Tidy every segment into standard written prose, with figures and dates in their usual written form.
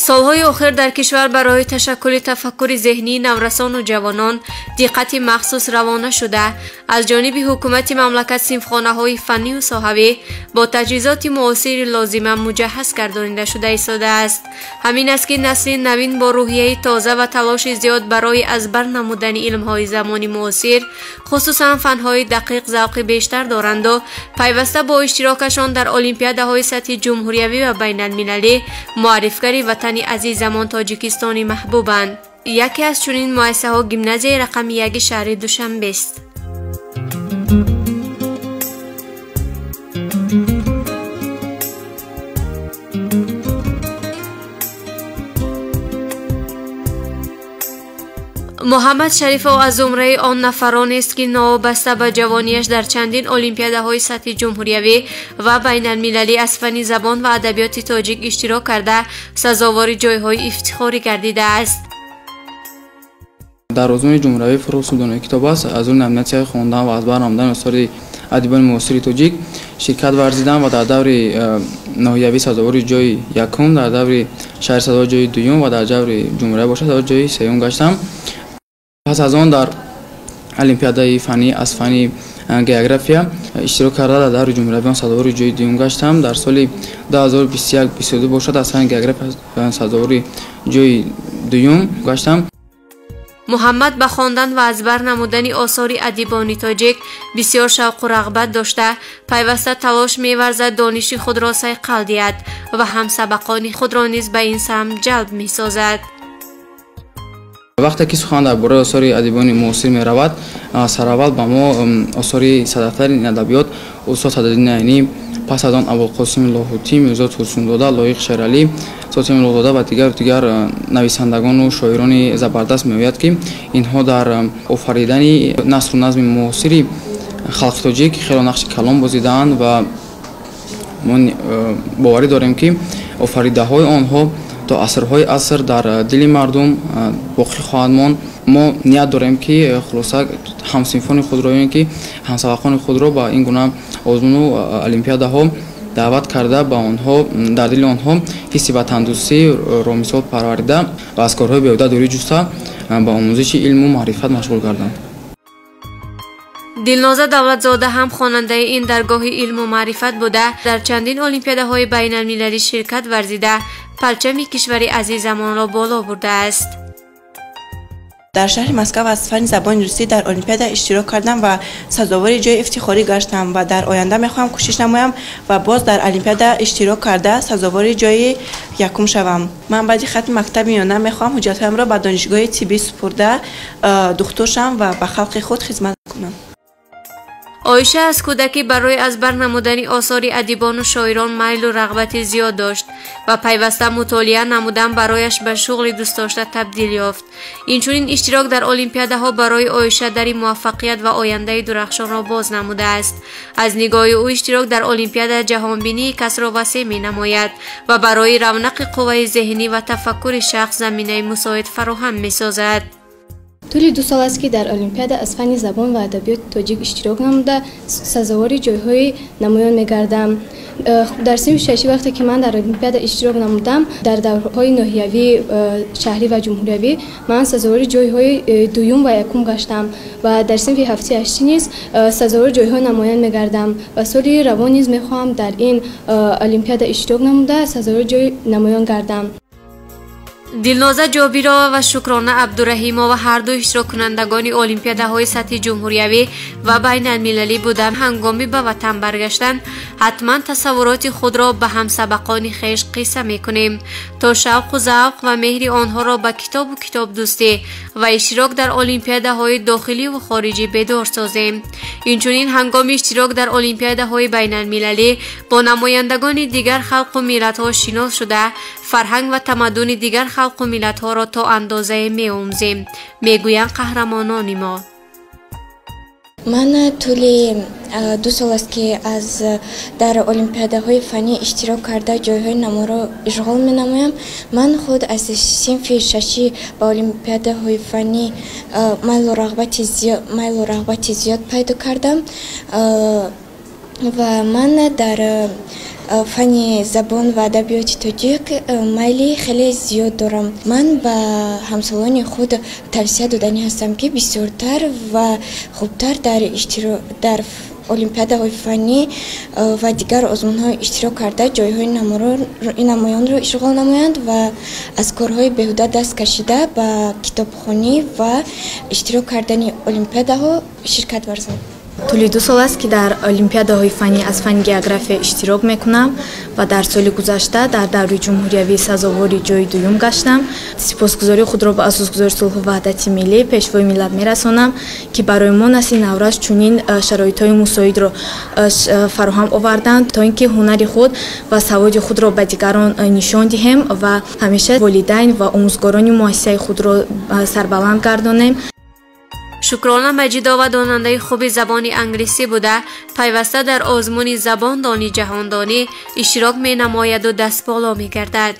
солҳои охир дар кишвар барои ташаккули тафаккури зеҳнии наврасону ҷавонон диққати махсус равона шуда, аз ҷониби ҳукумати мамлакат синфхонаҳои фаннию соҳавӣ бо таҷҳизоти муосири лозима муҷаҳҳаз гардонида шуда истодааст. Ҳамин аст ки насли навин бо рӯҳияи тоза ва талоши зиёд барои аз бар намудани илмҳои замони муосир, хусусан фанҳои дақиқ завқи бештар доранду пайваста бо иштирокашон дар олимпиадаҳои сатҳи ҷумҳуриявӣ ва байналмилалӣ муаррифгари ватани азизамон Тоҷикистони маҳбубанд. яке аз чунин муассисаҳо гимназияи рақами 1 шаҳри Душанбест. муҳаммад шарифов аз зумраи он нафаронест ки новобаста ба ҷавонияш дар чандин олимпиадаҳои сатҳи ҷумҳуриявӣ ва байналмилалӣ аз фани забон ва адабиёти тоҷик иштирок карда сазовори ҷойҳои ифтихорӣ гардидааст. дар озмуни ҷумҳуриявӣ фуруғ судонаи китоб аст. аз рӯи номинатсияи хондан ва аз бар намудани осори адибони муосири тоҷик ширкат варзидам ва дар даври ноҳиявӣ сазовори ҷойи якум, дар даври шаҳри сазовори ҷойи дуюм ва дар даври ҷумҳуриявӣ бошад сазовори ҷойи сеюм гаштам. пас аз он дар олимпиадаи фанӣ аз фани география иштирок карда дар даври ҷумҳуриявӣ сазовори ҷойи дуюм гаштам. дар соли 2021-22 бошад аз фани география сазовори ҷойи дуюм гаштам. муҳаммад ба хондан ва аз бар намудани осори адибони тоҷик бисёр шавқу рағбат дошта, пайваста талош меварзад дониши худро сайқал диҳад ва ҳамсабақони худро низ ба ин самт ҷалб месозад. вақте ки сухан дар бораи осори адибони муосир меравад, сараввал ба мо осори садафтари адабиёт устод Сададдин Айнӣ, пас аз он Абулқосим Лоҳутӣ, Мирзо Турсундода, Лоиқ Шералӣ, Сотим Лоҳдода ва дигар нависандагону шоирони забардаст меояд ки инҳо дар офаридани насру назми муосири халқи тоҷик хело нақши калон бозидаанд ва мо боварӣ дорем ки офаридаҳои онҳо то асрҳои аср дар дили мардум боқӣ хоҳад монд. мо ният дорем ки хулоса ҳамсинфони худро ки ҳамсабақони худро ба ин гуна озмуну олимпиадаҳо даъват карда ба онҳо дар дили онҳо ҳисси ватандӯстӣ ромисол парварида ва аз корҳои беҳуда дурӣ ҷуста ба омӯзиши илму маърифат машғул гарданд. дилноза давлатзода ҳам хонандаи ин даргоҳи илму маърифат буда дар чандин олимпиадаҳои байналмилалӣ ширкат варзида парчами кишвари азизамонро боло бурдааст. дар шаҳри Москва аз фани забони русӣ дар олимпиада иштирок кардам ва сазовори ҷойи ифтихорӣ гаштам ва дар оянда мехоҳам кӯшиш намоям ва боз дар олимпиада иштирок карда сазовори ҷойи якум шавам. ман баъди хатми мактаби миёна мехоҳам ҳуҷҷатҳоямро ба донишгоҳи тиббӣ супурда духтур шавам ва ба халқи худ хизмат кунам. оиша аз кӯдакӣ барои аз бар намудани осори адибону шоирон майлу рағбати зиёд дошт ва пайваста мутолиа намудан барояш ба шуғли дӯстдошта табдил ёфт. инчунин иштирок дар олимпиадаҳо барои оиша дари муваффақият ва ояндаи дурахшонро боз намудааст. аз нигоҳи ӯ иштирок дар олимпиада ҷаҳонбинии касро васеъ менамояд ва барои равнақи қувваи зеҳнӣ ва тафаккури шахс заминаи мусоид фароҳам месозад. тӯли 2 сол аст ки дар олимпиада аз фани забон ва адабиёти тоҷик иштирок намуда сазовори ҷойҳои намоён мегардам. дар синфи 6 вақте ки ман дар олимпиада иштирок намудам, дар давраҳои ноҳиявӣ, шаҳрӣ ва ҷумҳуриявӣ ман сазовори ҷойҳои дуюм ва якум гаштам ва дар синфи 7-8 низ сазовори ҷойҳои намоён мегардам ва соли равон низ мехоҳам дар ин олимпиада иштирок намуда сазовори ҷойи намоён гардам. дилноза ҷобирова ва шукрона абдураҳимова ҳарду иштироккунандагони олимпиадаҳои сатҳи ҷумҳуриявӣ ва байналмилалӣ буданд. ҳангоми ба ватан баргаштан ҳатман тасаввуроти худро ба ҳамсабақони хеш қисса мекунем то шавқу завқ ва меҳри онҳоро ба китобу китобдӯстӣ ва иштирок дар олимпиадаҳои дохиливу хориҷӣ бедор созем. инчунин ҳангоми иштирок дар олимпиадаҳои байналмилалӣ бо намояндагони дигар халқу миллатҳо шинос шуда фарҳанг ва тамаддуни дигар халқу миллатҳоро то андозае меомӯзем, мегӯянд қаҳрамонони мо. ман тӯли 2 сол аст ки дар олимпиадаҳои фанӣ иштирок карда ҷойҳои наморо ишғол менамоям. Ман худ аз синфи 6 ба олимпиадаҳои фанӣ майлу рағбати зиёд пайдо кардам ва ман дар фани забон ва адабиёти тоҷик майли хеле зиёд дорам. Ман ба ҳамсолони худ тавсия додани ҳастам ки бисёртар ва хубтар дар олимпиадаҳои фанӣ ва дигар озмунҳо иштирок карда ҷойҳои намоёнро ишғол намоянд ва аз корҳои беҳуда даст кашида ба китобхонӣ ва иштирок кардани олимпиадаҳо ширкат варзанд. тӯли 2 сол аст ки дар олимпиадаҳои фанӣ аз фани география иштирок мекунам ва дар соли гузашта дар даври ҷумҳуриявӣ сазовори ҷои дуюм гаштам. сипосгузории худро ба асосгузори сулҳу ваҳдати миллӣ пешвои миллат мерасонам ки барои мо насли наврас чунин шароитҳои мусоидро фароҳам оварданд то ин ки ҳунари худ ва саводи худро ба дигарон нишон диҳем ва ҳамеша волидайн ва омӯзгорони муассисаи худро сарбаланд гардонем. шукрона маҷидова донандаи хуби забони англисӣ буда пайваста дар озмуни забондонӣ ҷаҳондонӣ иштирок менамояду дастболо мегардад.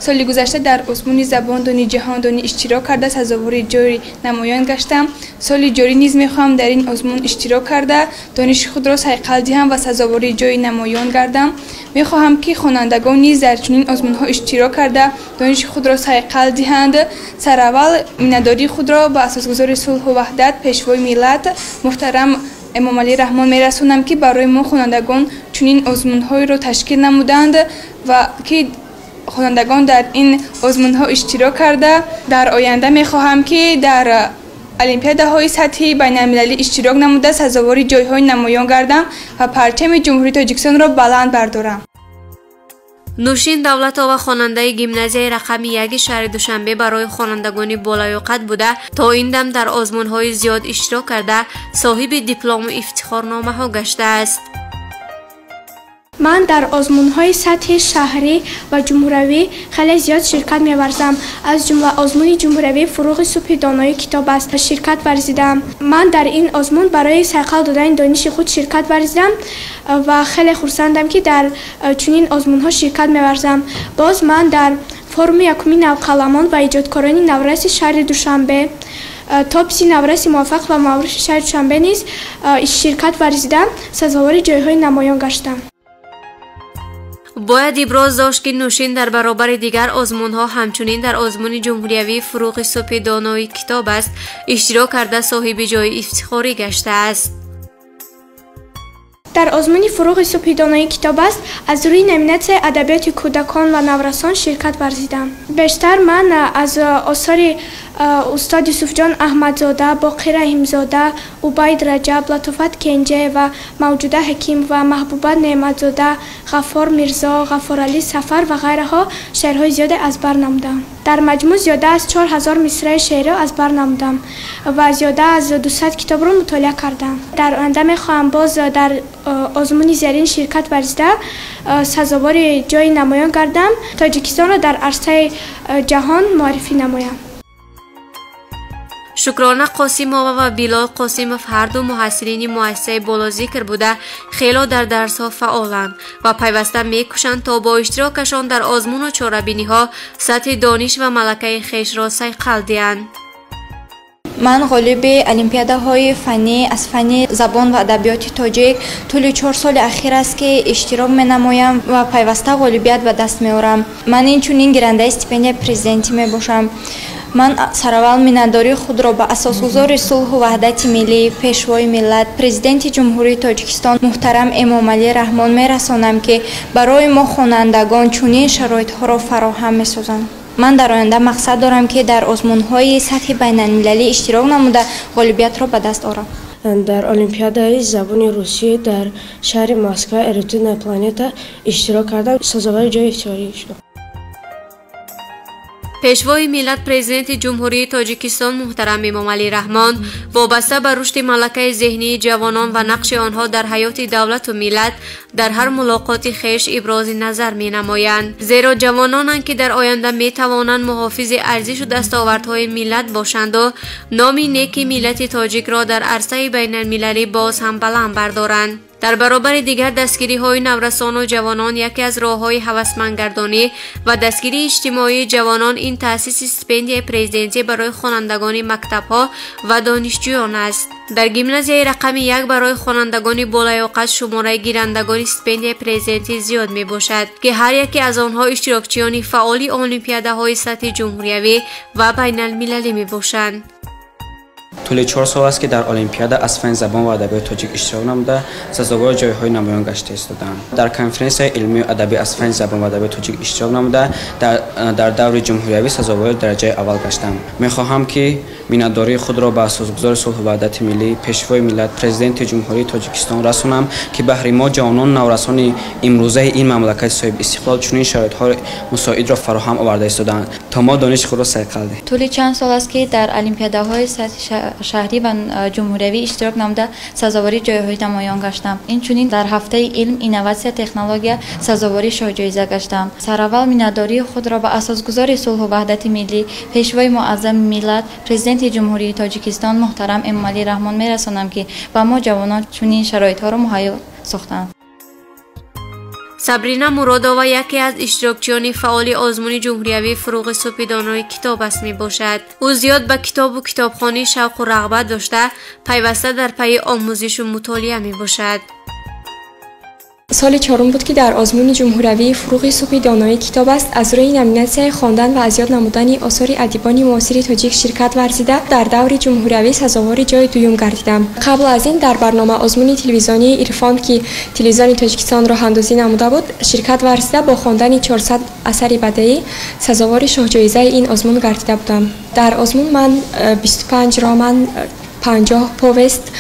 соли гузашта дар озмуни забондонӣ ҷаҳондонӣ иштирок карда сазовори ҷойи намоён гаштам. соли ҷорӣ низ мехоҳам дар ин озмун иштирок карда дониши худро сайқал диҳам ва сазовори ҷойи намоён гардам. мехоҳам ки хонандагон низ дар чунин озмунҳо иштирок карда дониши худро сайқал диҳанд. сараввал миннатдории худро ба асосгузори сулҳу ваҳдат пешвои миллат муҳтарам эмомалӣ раҳмон мерасонам ки барои мо хонандагон чунин озмунҳоеро ташкил намуданд ва ки хонандагон дар ин озмунҳо иштирок карда дар оянда мехоҳам ки дар олимпиадаҳои сатҳи байналмилалӣ иштирок намуда сазовори ҷойҳои намоён гардам ва парчами ҷумҳурии Тоҷикистонро баланд бардорам. нӯшин давлатова хонандаи гимназияи рақами 1 шаҳри Душанбе барои хонандагони болаёқат буда то ин дам дар озмунҳои зиёд иштирок карда соҳиби диплому ифтихорномаҳо гаштааст. ман дар озмунҳои сатҳи шаҳрӣ ва ҷумҳуриявӣ хеле зиёд ширкат меварзам. аз ҷумла озмуни ҷумҳуриявӣ фуруғи субҳи доноӣ китоб аст ширкат варзидам. ман дар ин озмун барои сайқал додани дониши худ ширкат варзидам ва хеле хурсандам ки дар чунин озмунҳо ширкат меварзам. боз ман дар форуми якуми навқаламон ва иҷодкорони навраси шаҳри Душанбе топси навраси муваффақ ва маъруфи шаҳри Душанбе низ ширкат варзидам. сазовори ҷойҳои намоён гаштам. бояд иброз дошт ки нӯшин дар баробари дигар озмунҳо ҳамчунин дар озмуни ҷумҳуриявӣ фуруғи субҳи доноӣ китоб аст иштирок карда соҳиби ҷойи ифтихорӣ гаштааст. дар озмуни фуруғи субҳи доноӣ китоб аст аз рӯи номинатсияи адабиёти кӯдакон ва наврасон ширкат варзидам. бештар ман аз осори устод Юсуфҷон Аҳмадзода, Боқир Раҳимзода, Убайд Раҷаб, Латофат Кенҷаева, Мавҷуда Ҳаким ва Маҳбуба Неъматзода, Ғаффор Мирзо, Ғаффоралӣ Сафар ва ғайраҳо шеърҳои зиёде аз бар намудам. дар маҷмӯъ зиёда аз 4000 мисраи шеърӣ аз бар намудам ва зиёда аз 200 китобро мутолиа кардам. дар оянда мехоҳам боз дар озмуни зерин ширкат варзида сазовори ҷойи намоён гардам. Тоҷикистонро дар арсаи ҷаҳон муаррифӣ намоям. шукрона қосимова ва билол қосимов ҳарду муҳассилини муассисаи болозикр буда хело дар дарсҳо фаъоланд ва пайваста мекӯшанд то бо иштирокашон дар озмуну чорабиниҳо сатҳи дониш ва малакаи хешро сайқал диҳанд. ман ғолиби олимпиадаҳои фанӣ аз фани забон ва адабиёти тоҷик тӯли 4 соли ахир аст ки иштирок менамоям ва пайваста ғолибият ба даст меорам. ман инчунин гирандаи стипендияи президентӣ мебошам. ман сараввал миннатдории худро ба асосгузори сулҳу ваҳдати миллӣ пешвои миллат президенти ҷумҳурии Тоҷикистон муҳтарам Эмомалӣ Раҳмон мерасонам ки барои мо хонандагон чунин шароитҳоро фароҳам месозанд. ман дар оянда мақсад дорам ки дар озмунҳои сатҳи байналмилалӣ иштирок намуда ғолибиятро ба даст орам. дар олимпиадаи забони русия дар шаҳри Москва эрудитная планета иштирок кардам. сазовори ҷойи ифтихорӣ шудам. пешвои миллат президенти ҷумҳурии тоҷикистон муҳтарам эмомалӣ раҳмон вобаста ба рушди малакаи зеҳнии ҷавонон ва нақши онҳо дар ҳаёти давлату миллат дар ҳар мулоқоти хеш ибрози назар менамоянд, зеро ҷавононанд ки дар оянда метавонанд муҳофизи арзишу дастовардҳои миллат бошанду номи неки миллати тоҷикро дар арсаи байналмилалӣ боз ҳам баланд бардоранд. дар баробари дигар дастгириҳои наврасону ҷавонон яке аз роҳҳои ҳавасмандгардонӣ ва дастгирии иҷтимоии ҷавонон ин таъсиси стипендияи президентӣ барои хонандагони мактабҳо ва донишҷӯён аст. дар гимназияи рақами 1 барои хонандагони болаёқат шумораи гирандагони стипендияи президентӣ зиёд мебошад ки ҳар яке аз онҳо иштирокчиёни фаъоли олимпиадаҳои сатҳи ҷумҳуриявӣ ва байналмилалӣ мебошанд. طول 4 سال است که در المپیاد از فن زبان و ادبیات تاجیک اشتراک نموده سزاوار جایهای نمایان گشته ایستادند. در کنفرانس علمی و ادبی از فن زبان و ادبیات تاجیک اشتراک نموده در دور جمهوریوی سزاوار درجه اول گشتم. می‌خواهم که میان‌داری خود را به اساسگذار صلح و وحدت ملی پیشوای ملت پرزیدنت جمهوری تاجیکستان رسانم که بهر ما جوانان نورسان امروزه این مملکت صاحب استقلال چنین شرایط‌ها مساعد را فراهم آورده ایستادند تا ما دانش خود را صقل دهیم. طول چند سال است که در المپیادهای سطح شهری و جمهوری اشتراک نموده سزاواری جایهای نمایان گشتم. اینچنین در هفته علم، اینواسیون، تکنولوژی سزاواری شاه جایزه گشتم. سراول میان‌داری خود را به اساسگذار صلح و وحدت ملی پیشوای معظم ملت پرزیدنت جمهوری تاجیکستان محترم امامعلی رحمان میرسانم که با ما جوانان چنین شرایط‌ها را مهیا ساختند. سابرینا مرادова яке аз иштирокчиёни фаъоли озмуни ҷумҳуриявии фуруғи субҳи донои китоб аст мебошад. ӯ зиёд ба китобу китобхонӣ шавқу рағбат дошта пайваста дар пайи омӯзишу мутолиа мебошад. سال چهارم بود که در آزمون جمهوری فروغ صبح دانایی کتاب است از روی نامیناسیون خواندن و از یاد نمودن آثار ادیبان معاصر تاجیک شرکت ورزیده در دور جمهوری سزاوار جای دوم گردیدم. قبل از این در برنامه آزمون تلویزیونی عرفان که تلویزیون تاجیکستان راه اندازی نموده بود شرکت ورزیده با خواندن 400 اثر بدیعی سزاوار شاه جایزه این آزمون گردیده بودم. در آزمون من 25 رمان 50 پوست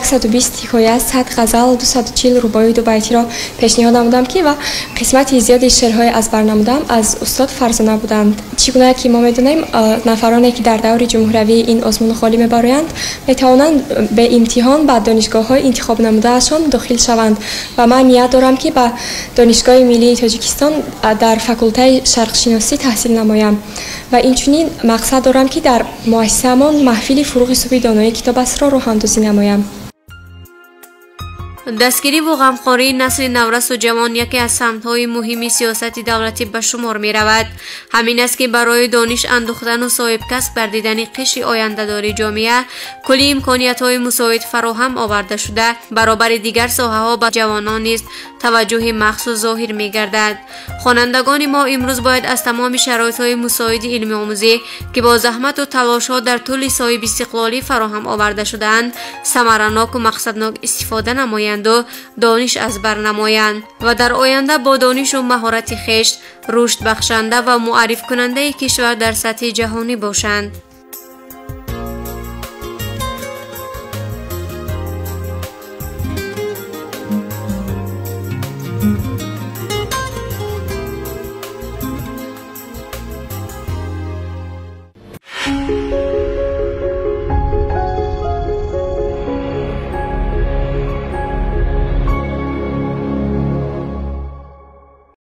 120 حکایت 100 غزل 240 رباعی دو بیتی را پیشنهاد نمودم که و قسمت زیادی شعرهای از برنمودم از استاد فرزانه بودند. چگونه که ما میدونیم نفرانی که در دور جمهوری این آزمون خالی میبرند میتوانند به امتحان به دانشگاه‌های انتخاب نموده اشون داخل شوند و من نیت دارم که به دانشگاه ملی تاجیکستان در فاکولته شرق شناسی تحصیل نمایم و اینچنین مقصد دارم که در مؤسسه‌مان محفل فروغ صبح دانایی کتاب است را راه اندازی نمایم. دستگیری و غمخواری نسل نورس و جوان یکی از سمت‌های مهمی سیاست دولتی به شمار می‌رود. همین است که برای دانش اندوختن و صاحب کسب گردیدن قشر آینده‌دار جامعه کلی امکانیت‌های مساعد فراهم آورده شده برابر دیگر ساحه‌ها به جوانان نیز توجه مخصوص ظاهر می‌گردد. خوانندگان ما امروز باید از تمام شرایط‌های مساعد علمی آموزی که با زحمت و تلاش‌ها در طول صاحب استقلالی فراهم آورده شده‌اند ثمره‌ناک و مقصدناک استفاده نمایند و دانش از بر نمایند و در آینده با دانش و مهارت خویش رشد بخشنده و معرف کننده کشور در سطح جهانی باشند.